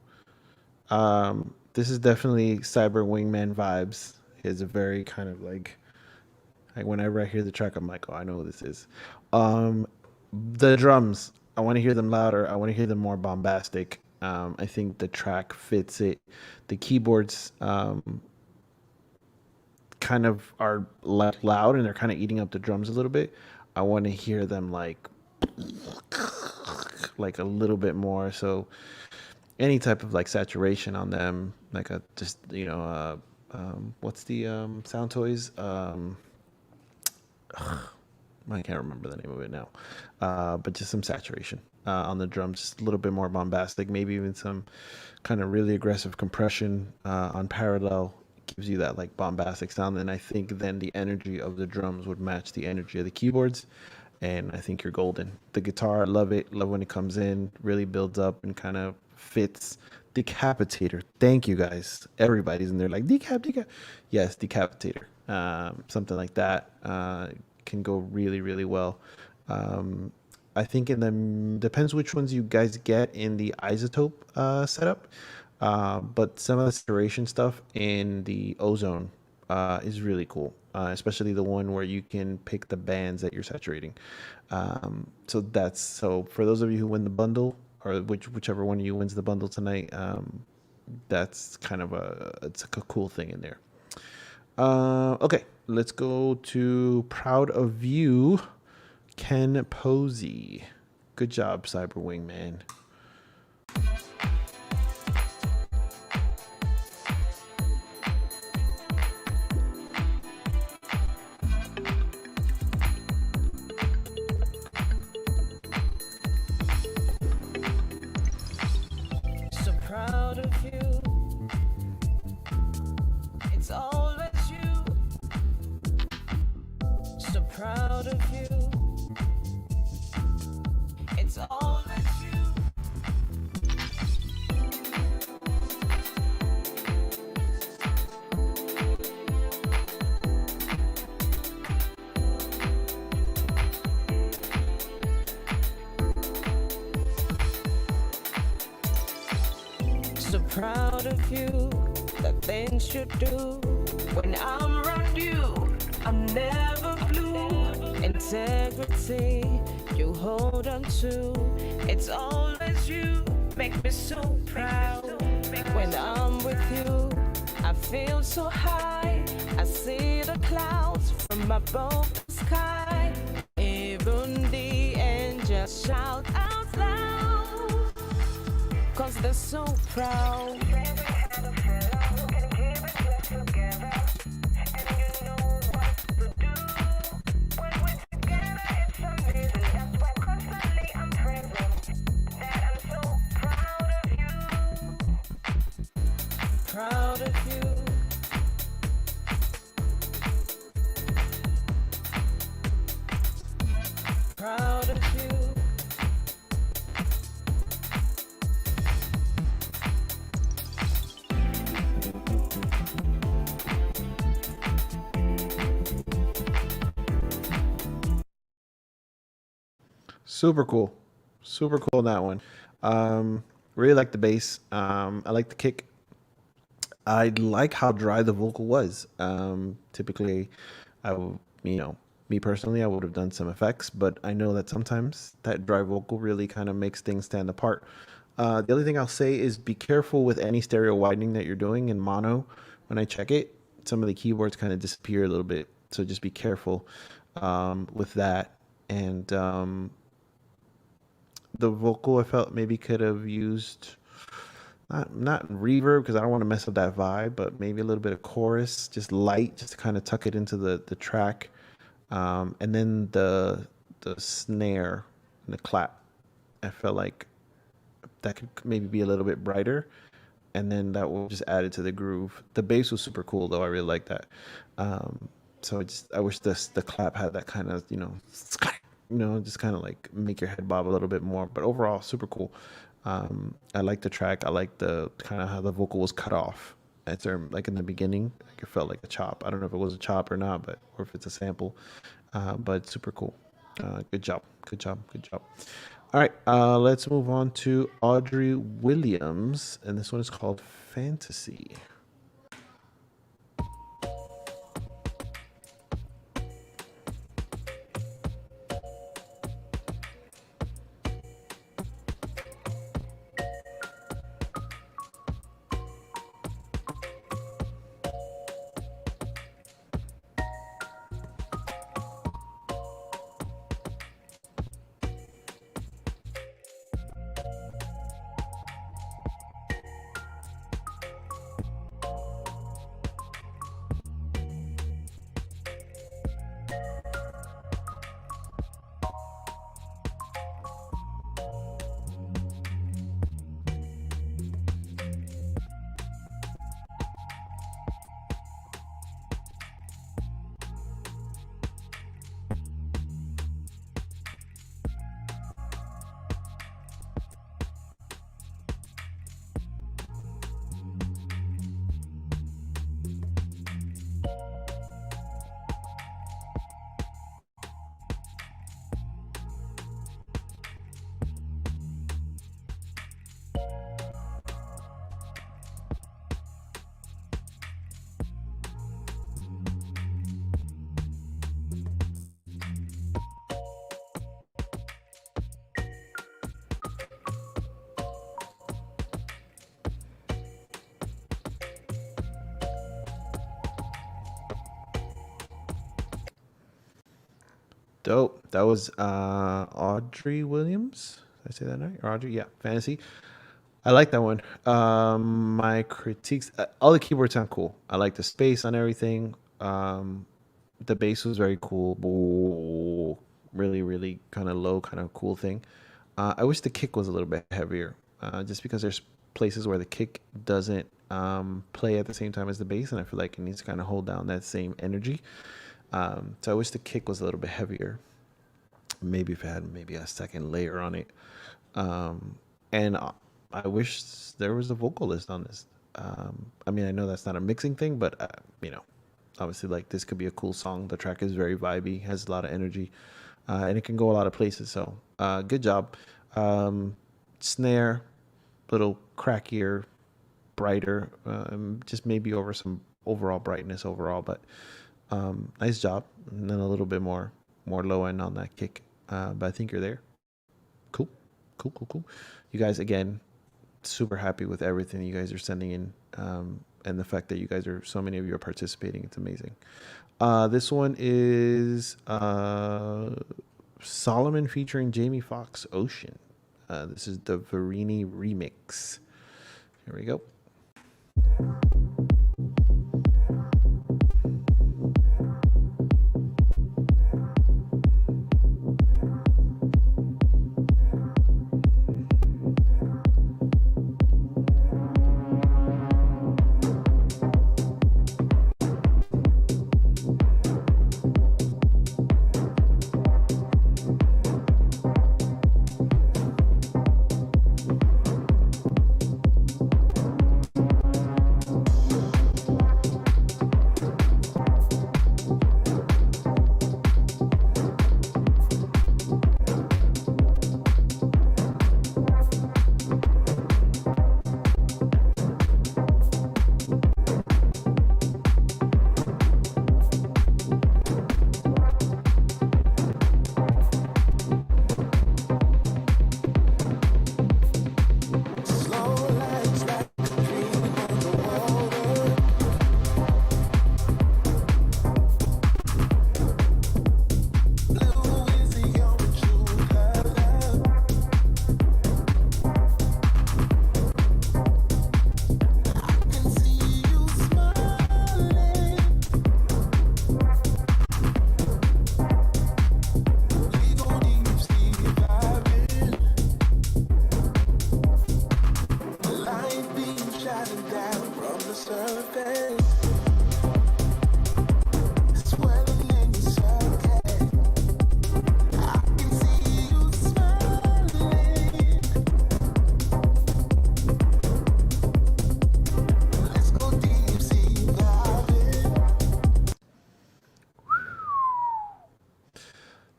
This is definitely Cyber Wingman vibes. It's a very kind of like whenever I hear the track, I'm like, oh, I know what this is. The drums, I want to hear them louder. I want to hear them more bombastic. I think the track fits it. The keyboards kind of are like loud and they're kind of eating up the drums a little bit. I want to hear them like a little bit more. So any type of like saturation on them, like a just what's the sound toys? I can't remember the name of it now, but just some saturation on the drums, just a little bit more bombastic, maybe even some kind of really aggressive compression on parallel. Gives you that like bombastic sound, and I think then the energy of the drums would match the energy of the keyboards, and I think you're golden. The guitar, I love it. Love when it comes in, really builds up and kind of fits. Decapitator. Thank you guys. Everybody's in there like decap. Yes, Decapitator. Something like that can go really, really well. I think in the depends which ones you guys get in the isotope setup. But some of the saturation stuff in the ozone is really cool, especially the one where you can pick the bands that you're saturating. So for those of you who win the bundle, or whichever one of you wins the bundle tonight, that's kind of it's a cool thing in there. Okay, let's go to Proud of You, Ken Posey. Good job, Cyber Wingman. so proud of you, the things you do. When I'm around you, I'm never blue. Integrity, you hold on to. It's always you, make me so proud. When I'm with you, I feel so high. I see the clouds from above the sky. Even the angels shout out loud, 'cause they're so proud. Proud of you. Proud of you. Super cool. Super cool on that one. Really like the bass. I like the kick. I like how dry the vocal was. Typically, me personally, I would have done some effects, but I know that sometimes that dry vocal really kind of makes things stand apart. The other thing I'll say is be careful with any stereo widening that you're doing in mono. When I check it, some of the keyboards kind of disappear a little bit. So just be careful with that. And the vocal, I felt maybe could have used not reverb because I don't want to mess up that vibe, but maybe a little bit of chorus, just light, just to kind of tuck it into the track. And then the snare and the clap, I felt like that could maybe be a little bit brighter, and then that will just add it to the groove. The bass was super cool though. I really like that. So I wish the clap had that kind of just kind of like make your head bob a little bit more. But overall, super cool. I like the track. I like the kind of how the vocal was cut off. Like in the beginning, like it felt like a chop. I don't know if it was a chop or not, or if it's a sample. But super cool. Good job. Good job. Good job. All right, let's move on to Audrey Williams, and this one is called Fantasy. Dope. That was Audrey Williams. Did I say that right? Or Audrey? Yeah, Fantasy. I like that one. My critiques, all the keyboards sound cool. I like the space on everything. The bass was very cool. Ooh, really, really kind of low, kind of cool thing. I wish the kick was a little bit heavier, just because there's places where the kick doesn't play at the same time as the bass, and I feel like it needs to kind of hold down that same energy. So I wish the kick was a little bit heavier. Maybe if it had maybe a second layer on it. And I wish there was a vocalist on this. I mean, I know that's not a mixing thing, but obviously, like, this could be a cool song. The track is very vibey, has a lot of energy, and it can go a lot of places. So good job. Snare, little crackier, brighter, just maybe over some overall brightness overall, but nice job. And then a little bit more low end on that kick, but I think you're there. Cool. You guys, again, super happy with everything you guys are sending in, and the fact that you guys are, so many of you are participating. It's amazing. This one is Solomon featuring Jamie Foxx, Ocean. This is the Verini remix. Here we go.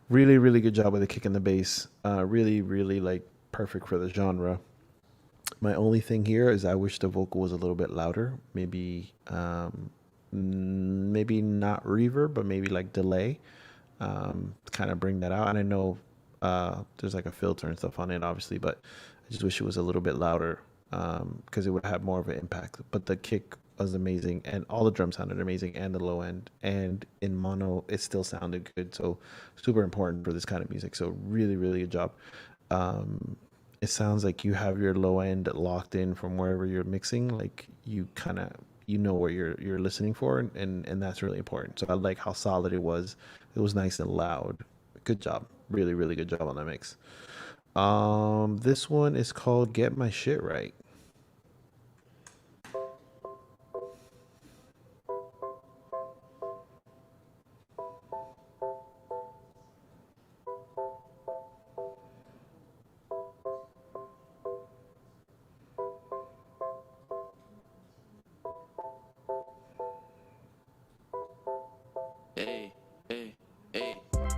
Really good job with the kick and the bass. Really like perfect for the genre. My only thing here is I wish the vocal was a little bit louder. Maybe maybe not reverb, but maybe like delay, to kind of bring that out. And I know there's like a filter and stuff on it, obviously, but I just wish it was a little bit louder, because it would have more of an impact. But the kick was amazing, and all the drums sounded amazing, and the low end, and in mono it still sounded good. So super important for this kind of music. So really good job. It sounds like you have your low end locked in from wherever you're mixing, like you kind of, you know what you're listening for, and that's really important. So I like how solid it was. It was nice and loud. Good job. Really good job on that mix. This one is called Get My Shit Right. Hey,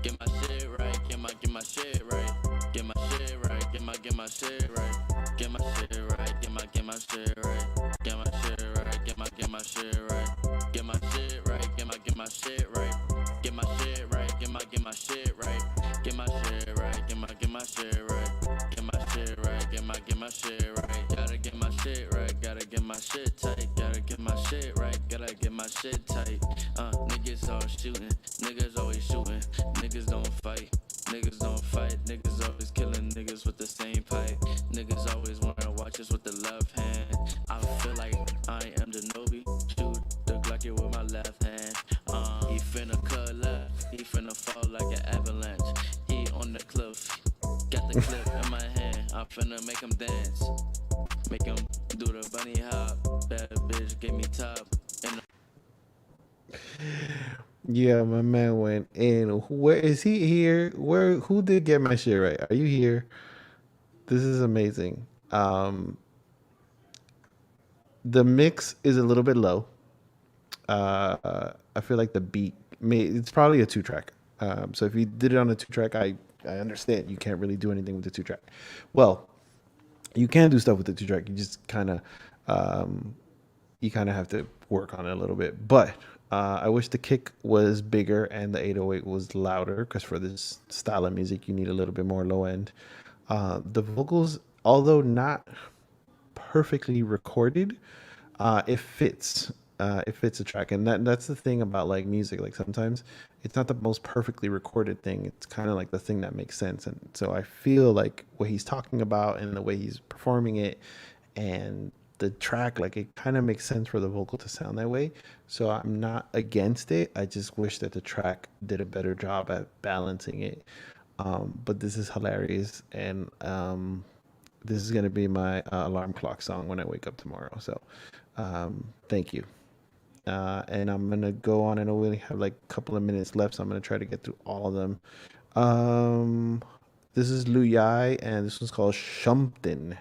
get my shit right, get my shit right, get my shit right, get my shit right, get my shit right, get my shit right, get my shit right, get my shit right, get my shit right, get my shit right, get my shit right, get my shit right, get my shit right, get my shit right, get my shit right, get my shit right, gotta get my shit right, gotta get my shit tight, gotta get my shit right, gotta get my shit tight. Niggas all shooting, niggas always shooting, niggas don't fight, niggas always killing niggas with the same pipe, niggas always wanna watch us with the left hand. I feel like I am Genobi, shoot the Glocky with my left hand. He finna cut left, he finna fall like an avalanche. He on the cliff, got the clip in my hand. I'm finna make him dance, make him do the bunny hop. Bad bitch gave me top. Yeah, my man went in. Where is he here? Who did Get My Shit Right? Are you here? This is amazing. The mix is a little bit low. I feel like the beat it's probably a 2-track. So if you did it on a 2-track, I understand you can't really do anything with the 2-track. Well, you can do stuff with the 2-track. You just kind of you kind of have to work on it a little bit. But I wish the kick was bigger and the 808 was louder, because for this style of music, you need a little bit more low end. The vocals, although not perfectly recorded, it fits. It fits a track, and that's the thing about like music. Like sometimes it's not the most perfectly recorded thing. It's kind of like the thing that makes sense. And so I feel like what he's talking about and the way he's performing it, and the track, like it kind of makes sense for the vocal to sound that way. So I'm not against it. I just wish that the track did a better job at balancing it. But this is hilarious, and this is gonna be my alarm clock song when I wake up tomorrow. So thank you. And I'm gonna go on. I know we only have like a couple of minutes left, so I'm gonna try to get through all of them. This is Lu Yai, and this one's called Shumptin.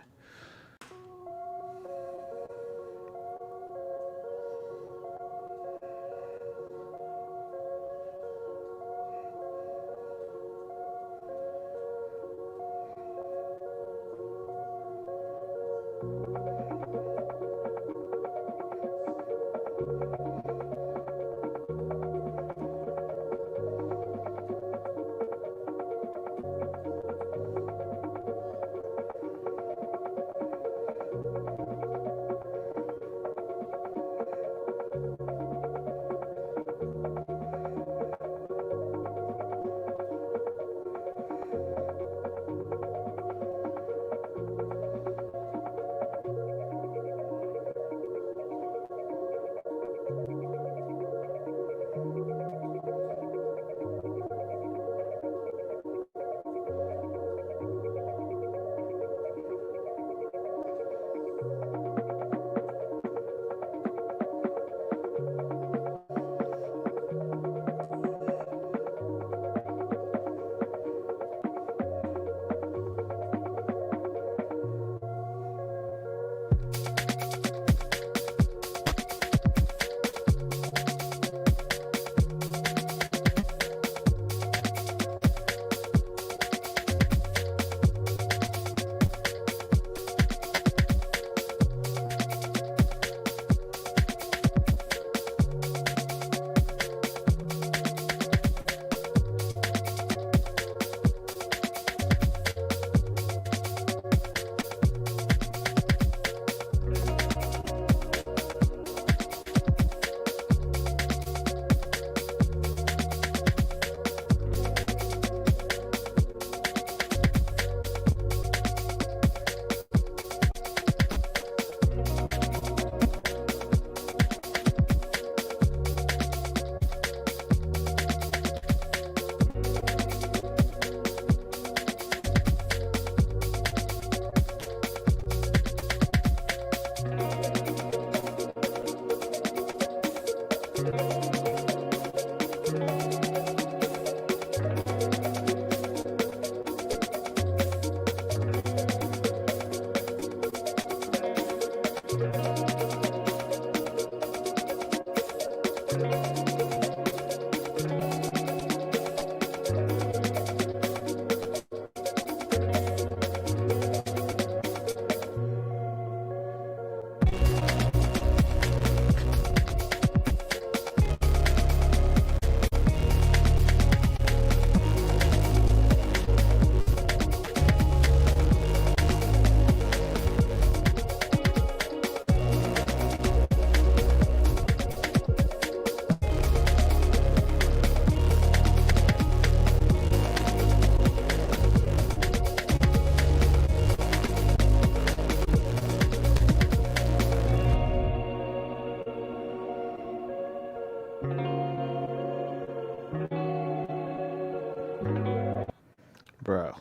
Bro.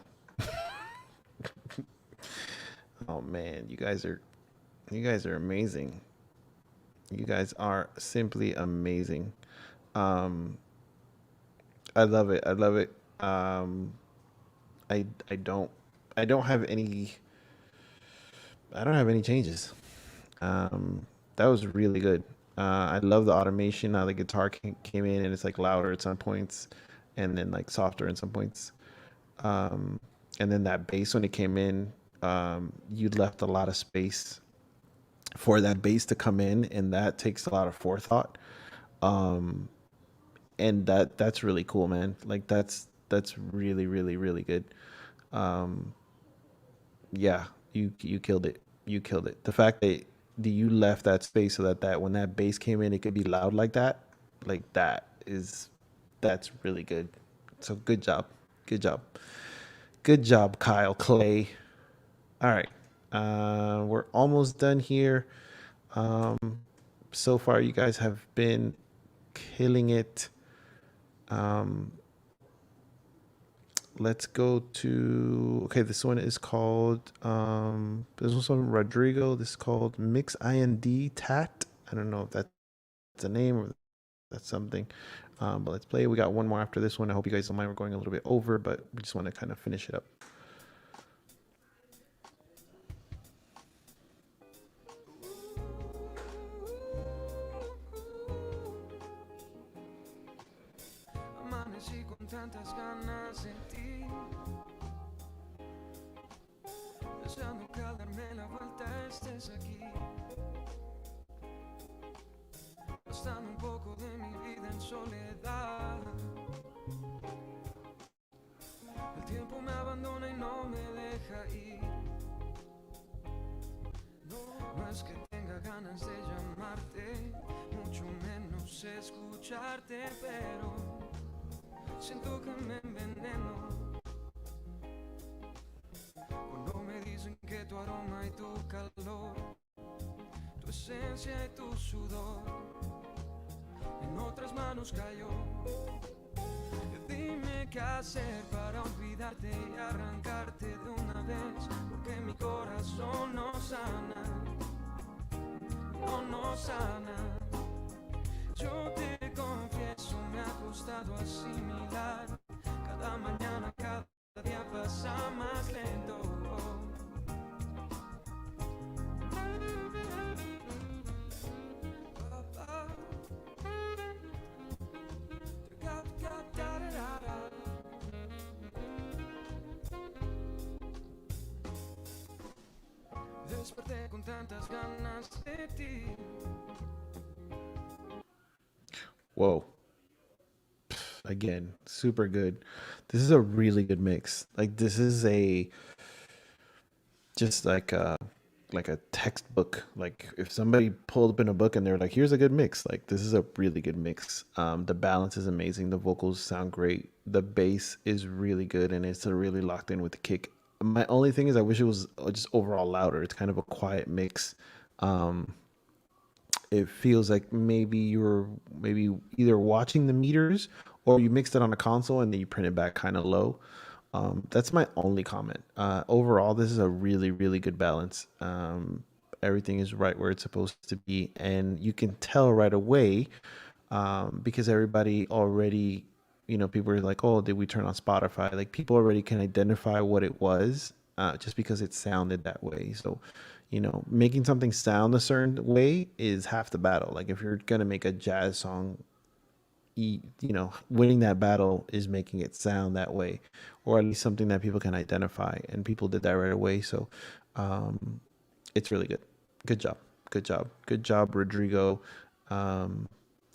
Oh man, you guys are amazing. You guys are simply amazing. Um, I love it. I love it. I don't I don't have any I don't have any changes. That was really good. I love the automation. How the guitar came in and it's like louder at some points, and then like softer at some points. And then that bass when it came in, you left a lot of space for that bass to come in, and that takes a lot of forethought. Um, and that's really cool, man. Like that's really really really good. Um, yeah, you killed it. You killed it. The fact that you left that space so that when that bass came in, it could be loud like that is that's really good. So good job, good job, good job, Kyle Clay. All right, we're almost done here. Um, so far, you guys have been killing it. Um, let's go to okay. This one is called this one's from Rodrigo. This is called Mix IND Tat. I don't know if that's a name or that's something. But let's play. We got one more after this one. I hope you guys don't mind. We're going a little bit over, but we just want to kind of finish it up. Amanecí con tantas ganas en ti, deseando que al darme la vuelta estés aquí, gastando un poco de mi vida en soledad. El tiempo me abandona y no me deja ir. No es que tenga ganas de llamarte, mucho menos escucharte, pero siento que me enveneno cuando me dicen que tu aroma y tu calor, tu esencia y tu sudor en otras manos cayó. Dime qué hacer para olvidarte y arrancarte de una vez, porque mi corazón no sana, no sana. Yo te confieso, me ha costado asimilar. Cada mañana, cada día pasa más lento. Desperté con tantas ganas de ti. Whoa. Again, super good. This is a really good mix. Like this is a just like a textbook. Like if somebody pulled up in a book and they're like, here's a good mix. Like this is a really good mix. The balance is amazing. The vocals sound great. The bass is really good and it's really locked in with the kick. My only thing is I wish it was just overall louder. It's kind of a quiet mix. It feels like maybe you're either watching the meters or you mixed it on a console and then you print it back kind of low. That's my only comment. Overall, this is a really, really good balance. Everything is right where it's supposed to be. And you can tell right away because everybody already, people are like, oh, did we turn on Spotify? Like people already can identify what it was just because it sounded that way. So, making something sound a certain way is half the battle. Like if you're going to make a jazz song, winning that battle is making it sound that way, or at least something that people can identify. And people did that right away. So it's really good. Good job. Good job. Good job, Rodrigo.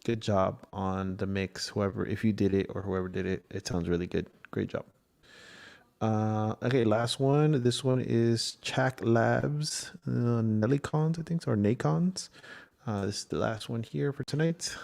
Good job on the mix. If you did it or whoever did it, it sounds really good. Great job. Okay, last one. This one is Chak Labs, Nellycons, I think, or Nacons. This is the last one here for tonight.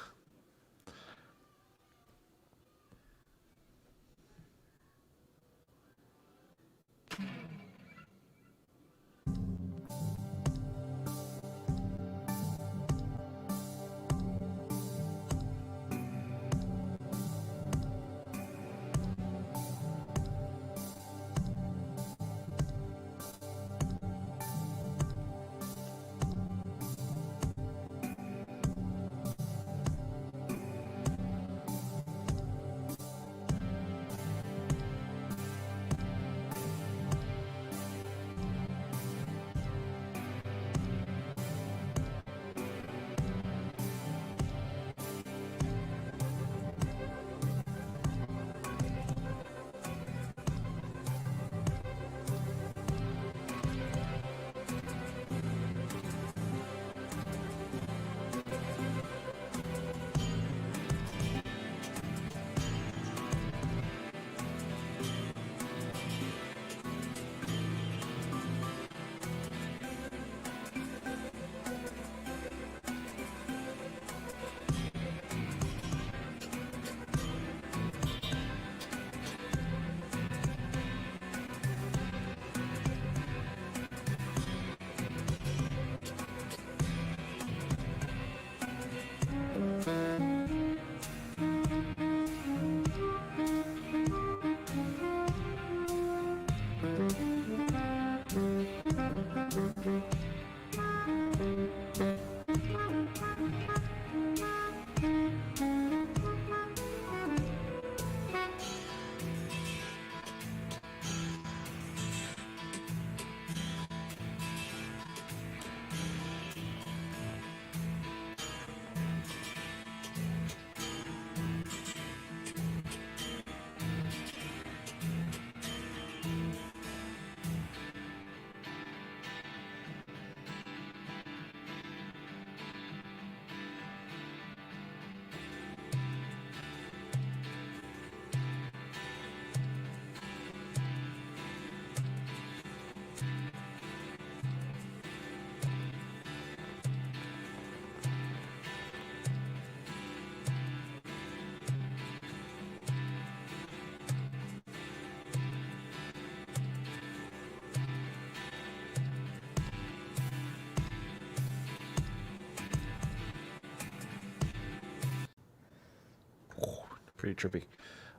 pretty trippy.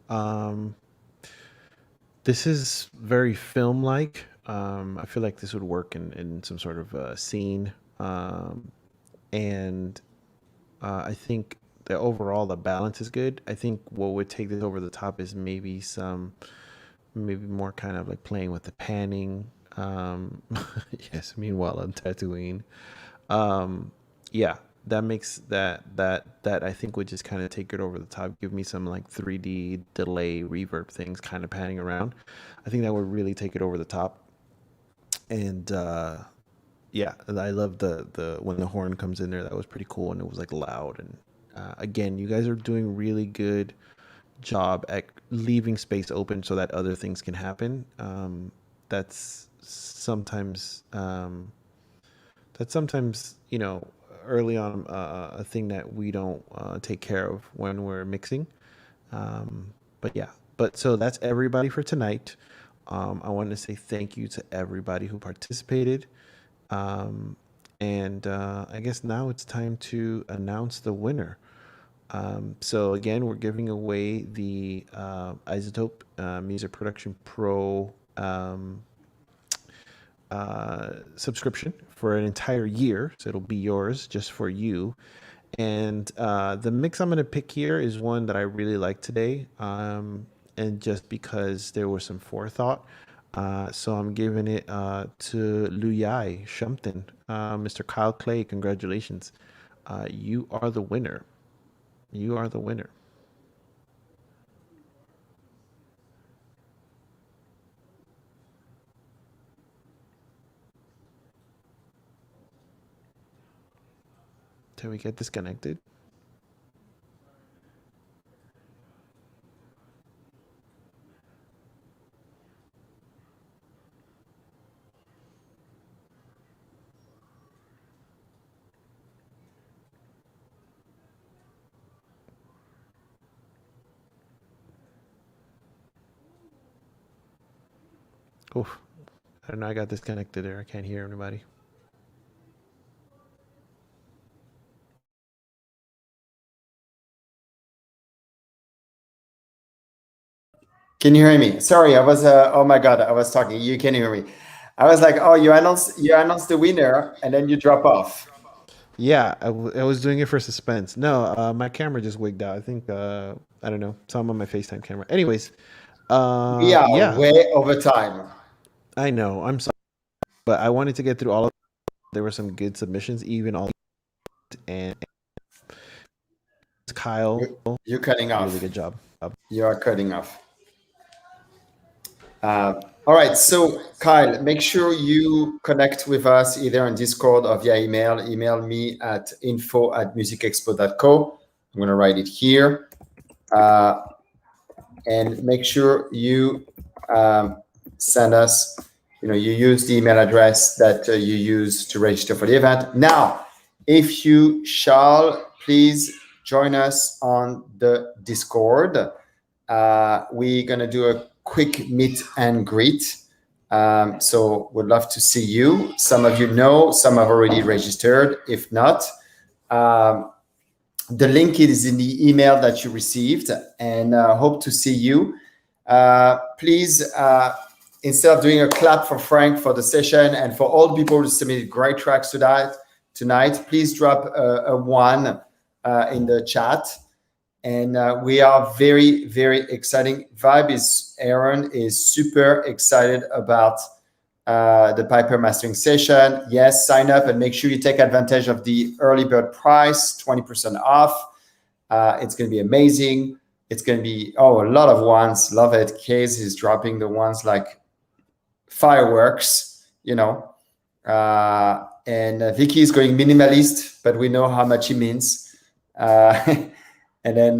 Um, this is very film-like. I feel like this would work in some sort of scene. And I think that overall the balance is good. I think what would take this over the top is maybe more kind of like playing with the panning. Yes, meanwhile on Tatooine. Yeah, that makes that I think would just kind of take it over the top. Give me some like 3D delay reverb things kind of panning around. I think that would really take it over the top. And yeah, and I love the when the horn comes in there. That was pretty cool, and it was like loud. And again, you guys are doing really good job at leaving space open so that other things can happen. That's sometimes early on a thing that we don't take care of when we're mixing. But yeah, so that's everybody for tonight. I want to say thank you to everybody who participated. And I guess now it's time to announce the winner. So again, we're giving away the Isotope Music Production Pro subscription for an entire year. So it'll be yours just for you. And the mix I'm going to pick here is one that I really like today. And just because there was some forethought. So I'm giving it to Luyai Shumpton. Mr. Kyle Clay, congratulations. You are the winner. You are the winner. Did we get disconnected? Oof. I don't know. I got disconnected there. I can't hear anybody. Can you hear me? Sorry, I was. Oh my God, I was talking. You can hear me. I was like, oh, you announced the winner, and then you drop off. Yeah, I was doing it for suspense. No, my camera just wigged out. I think I don't know. Some on my FaceTime camera. Anyways, We are yeah, way over time. I know. I'm sorry, but I wanted to get through all of. There were some good submissions, even all, and Kyle, You're cutting off. really good job. You are cutting off. All right, so Kyle, make sure you connect with us either on Discord or via email. Email me at info@musicexpo.co. I'm going to write it here. And make sure you send us, you use the email address that you use to register for the event. Now, if you shall, please join us on the Discord. We're going to do a quick meet and greet. So we'd love to see you. Some of you know, some have already registered. If not, the link is in the email that you received, and hope to see you. Please, instead of doing a clap for Frank for the session and for all the people who submitted great tracks tonight, please drop a 1 in the chat. And we are very, very exciting. Aaron is super excited about the Piper mastering session. Yes, sign up and make sure you take advantage of the early bird price, 20% off. It's going to be amazing. It's going to be, a lot of ones. Love it. Case is dropping the ones like fireworks, and Vicky is going minimalist, but we know how much he means. And then,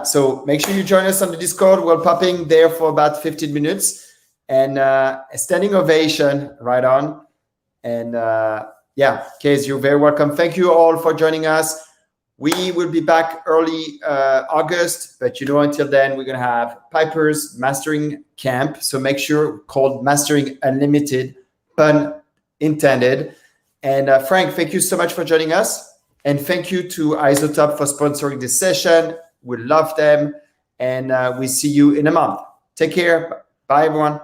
so make sure you join us on the Discord. We're popping there for about 15 minutes and a standing ovation right on. And Case, you're very welcome. Thank you all for joining us. We will be back early August, but until then, we're going to have Piper's Mastering Camp. So make sure, called Mastering Unlimited, pun intended. And Frank, thank you so much for joining us. And thank you to Isotope for sponsoring this session. We love them. and we see you in a month. Take care. Bye, everyone.